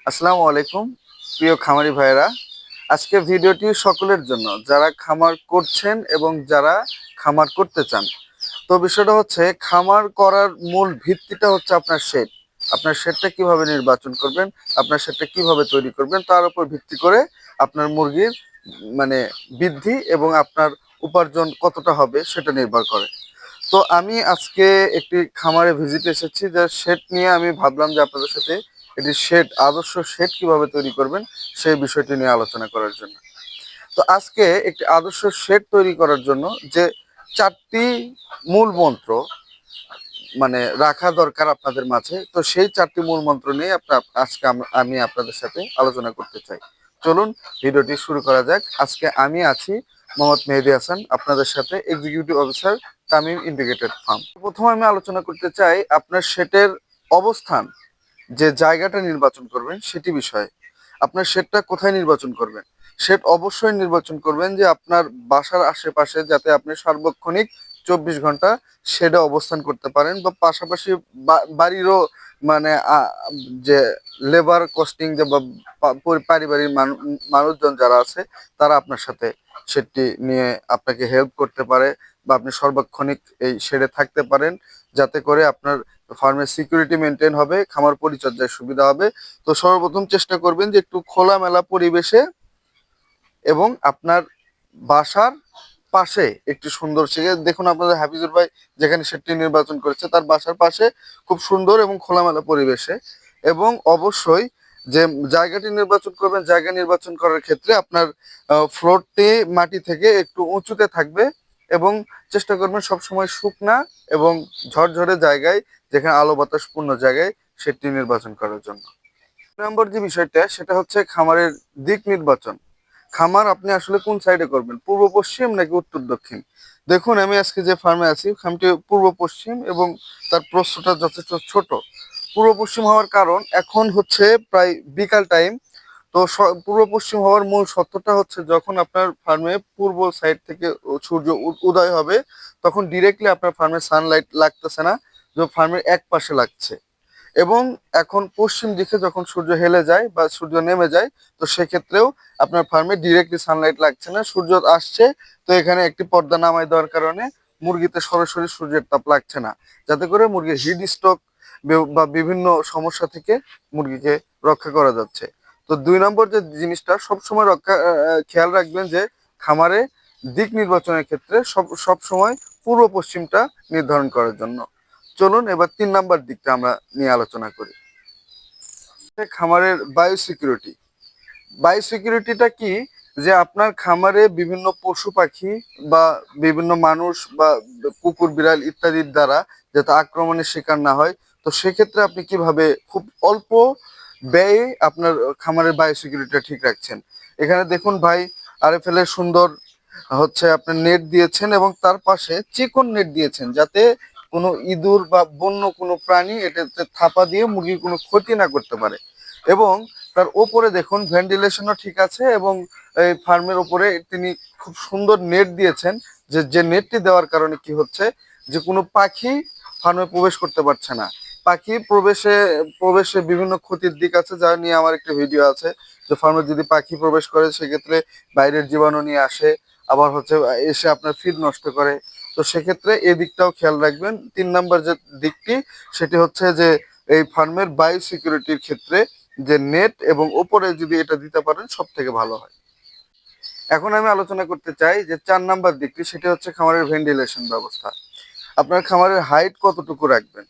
আসসালামু আলাইকুম প্রিয় খামারি ভাইয়েরা। আজকে ভিডিওটি সকলের জন্য যারা খামার করছেন এবং যারা খামার করতে চান। তো বিষয়টা হচ্ছে খামার করার মূল ভিত্তিটা হচ্ছে আপনার শেড। আপনার শেডটা কিভাবে নির্বাচন করবেন, আপনার শেডটা কিভাবে তৈরি করবেন, তার উপর ভিত্তি করে আপনার মুরগির মানে বৃদ্ধি এবং আপনার উপার্জন কতটা হবে সেটা নির্ভর করে। তো আমি আজকে একটি খামারে ভিজিট এসেছি, যার শেড নিয়ে আমি ভাবলাম যে আপনাদের সাথে একটি শেড, আদর্শ শেড কিভাবে তৈরি করবেন সেই বিষয়টি নিয়ে আলোচনা করার জন্য। তো আজকে একটি আদর্শ শেড তৈরি করার জন্য যে চারটি মূল মন্ত্র রাখা দরকার আপনাদের মাঝে, তো সেই চারটি মূল মন্ত্র নিয়ে আজকে আমি আপনাদের সাথে আলোচনা করতে চাই। চলুন ভিডিওটি শুরু করা যাক। আজকে আমি আছি মোহাম্মদ মেহেদী হাসান, আপনাদের সাথে executive officer, Tamim integrated farm. প্রথমে আমি আলোচনা করতে চাই আপনার শেডের অবস্থান, যে জায়গাটা নির্বাচন করবেন সেটি বিষয়ে। আপনার শেডটা কোথায় নির্বাচন করবেন? শেড অবশ্যই নির্বাচন করবেন যে আপনার বাসার আশেপাশে, যাতে আপনি সার্বক্ষণিক 24 ঘন্টা শেডে অবস্থান করতে পারেন, বা পাশাপাশি বাড়িরও মানে যে লেবার কস্টিং যে বা পারিবারিক মানুষজন যারা আছে তারা আপনার সাথে শেডটি নিয়ে আপনাকে হেল্প করতে পারে, বা আপনি সার্বক্ষণিক এই শেডে থাকতে পারেন, যাতে করে আপনার ফার্মের সিকিউরিটি মেনটেন হবে, খামার পরিচর্যায় সুবিধা হবে। তো সর্বপ্রথম চেষ্টা করবেন যে একটু খোলামেলা পরিবেশে এবং আপনার বাসার পাশে একটি সুন্দর দেখুন আপনাদের হাফিজুর ভাই যেখানে সেটি নির্বাচন করেছে তার বাসার পাশে খুব সুন্দর এবং খোলামেলা পরিবেশে। এবং অবশ্যই যে জায়গাটি নির্বাচন করবেন, জায়গা নির্বাচন করার ক্ষেত্রে আপনার ফ্লোরটি মাটি থেকে একটু উঁচুতে থাকবে, এবং চেষ্টা করবেন সবসময় শুকনা এবং ঝরঝরে জায়গায়, যেখানে আলো বাতাস পূর্ণ জায়গায় সেটি নির্বাচন করার জন্য। নম্বর যে বিষয়টা সেটা হচ্ছে খামারের দিক নির্বাচন। খামার আপনি আসলে কোন সাইডে করবেন, পূর্ব পশ্চিম নাকি উত্তর দক্ষিণ? দেখুন আমি আজকে যে ফার্মে আছি, ফার্মটি পূর্ব পশ্চিম এবং তার প্রস্থটা যথেষ্ট ছোট। পূর্ব পশ্চিম হওয়ার কারণ, এখন হচ্ছে প্রায় বিকাল টাইম। তো পূর্ব পশ্চিম হওয়ার মূল সত্যটা হচ্ছে, যখন আপনার ফার্মে পূর্ব সাইড থেকে সূর্য উদয় হবে, তখন ডিরেক্টলি আপনার ফার্মে সানলাইট লাগতেছে না, যে ফার্মের এক পাশে লাগছে। এবং এখন পশ্চিম দিকে যখন সূর্য হেলে যায় বা সূর্য নেমে যায়, তো সেক্ষেত্রেও আপনার ফার্মে ডিরেক্টলি সানলাইট লাগছে না, সূর্য আসছে। তো এখানে একটি পর্দা নামায় দেওয়ার কারণে মুরগিতে সরাসরি সূর্যের তাপ লাগছে না, যাতে করে মুরগির হিট স্ট্রোক বা বিভিন্ন সমস্যা থেকে মুরগিকে রক্ষা করা যাচ্ছে। তো 2 নম্বর যে জিনিসটা সবসময় খেয়াল রাখবেন, যে খামারে দিক নির্বাচনের ক্ষেত্রে সব সময় পূর্ব পশ্চিমটা নির্ধারণ করার জন্য। চলুন এবার 3 নম্বর দিকটা আমরা নিয়ে আলোচনা করি। খামারের বায়ো সিকিউরিটি। বায়ো সিকিউরিটিটা কি? যে আপনার খামারে বিভিন্ন পশু পাখি বা বিভিন্ন মানুষ বা কুকুর বিড়াল ইত্যাদির দ্বারা যাতে আক্রমণের শিকার না হয়। তো সেক্ষেত্রে আপনি কিভাবে খুব অল্প ব্যয়ে আপনার খামারের বায়ো সিকিউরিটিটা ঠিক রাখছেন? এখানে দেখুন ভাই, আরএফএল এর সুন্দর হচ্ছে আপনার নেট দিয়েছেন, এবং তার পাশে চিকন নেট দিয়েছেন, যাতে কোনো ইঁদুর বা বন্য কোনো প্রাণী এটাতে থাপা দিয়ে মুরগির কোনো ক্ষতি না করতে পারে। এবং তার ওপরে দেখুন ভেন্টিলেশনও ঠিক আছে, এবং এই ফার্মের ওপরে তিনি খুব সুন্দর নেট দিয়েছেন, যে নেটটি দেওয়ার কারণে কি হচ্ছে, যে কোনো পাখি ফার্মে প্রবেশ করতে পারছে না। পাখি প্রবেশে প্রবেশে বিভিন্ন ক্ষতির দিক আছে, যা নিয়ে আমার একটা ভিডিও আছে। যে ফার্মে যদি পাখি প্রবেশ করে সেক্ষেত্রে বাইরের জীবাণু নিয়ে আসে, আবার হচ্ছে এসে আপনার ফিড নষ্ট করে। তো সেক্ষেত্রে এই দিকটাও খেয়াল রাখবেন। 3 নম্বর যে দিকটি সেটি হচ্ছে যে এই ফার্মের বায়ো সিকিউরিটির ক্ষেত্রে যে নেট এবং ওপরে যদি এটা দিতে পারেন সব থেকে ভালো হয়। এখন আমি আলোচনা করতে চাই যে 4 নম্বর দিকটি, সেটি হচ্ছে খামারের ভেন্টিলেশন ব্যবস্থা। আপনার খামারের হাইট কতটুকু রাখবেন?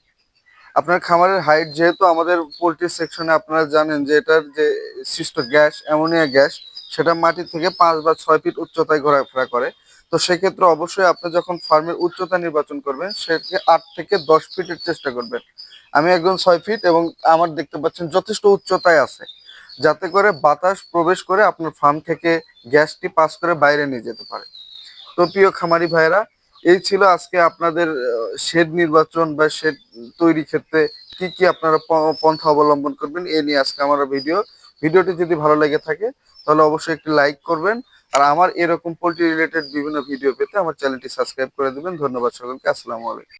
আপনার খামারের হাইট, যেহেতু আমাদের পোলট্রি সেকশনে আপনারা জানেন যে এটার যে সৃষ্ট গ্যাস, অ্যামোনিয়া গ্যাস, সেটা মাটি থেকে 5 বা 6 ফিট উচ্চতায় ঘোরাফেরা করে। তো সেক্ষেত্রে অবশ্যই আপনি যখন ফার্মের উচ্চতা নির্বাচন করবেন, সেটাকে 8 থেকে 10 ফিটের চেষ্টা করবেন। আমি একজন 6 ফিট, এবং আমার দেখতে পাচ্ছেন যথেষ্ট উচ্চতায় আছে, যাতে করে বাতাস প্রবেশ করে আপনার ফার্ম থেকে গ্যাসটি পাস করে বাইরে নিয়ে যেতে পারে। তো প্রিয় খামারি ভাইয়েরা, এই ছিল আজকে আপনাদের শেড নির্বাচন বা শেড তৈরি ক্ষেত্রে কি কি আপনারা পন্থা অবলম্বন করবেন এ নিয়ে আজকে আমার ভিডিওটি যদি ভালো লেগে থাকে তাহলে অবশ্যই একটি লাইক করবেন। আর আমার এরকম পোল্ট্রি রিলেটেড বিভিন্ন ভিডিও পেতে আমার চ্যানেলটি সাবস্ক্রাইব করে দিবেন। ধন্যবাদ সকলকে। আসসালামু আলাইকুম।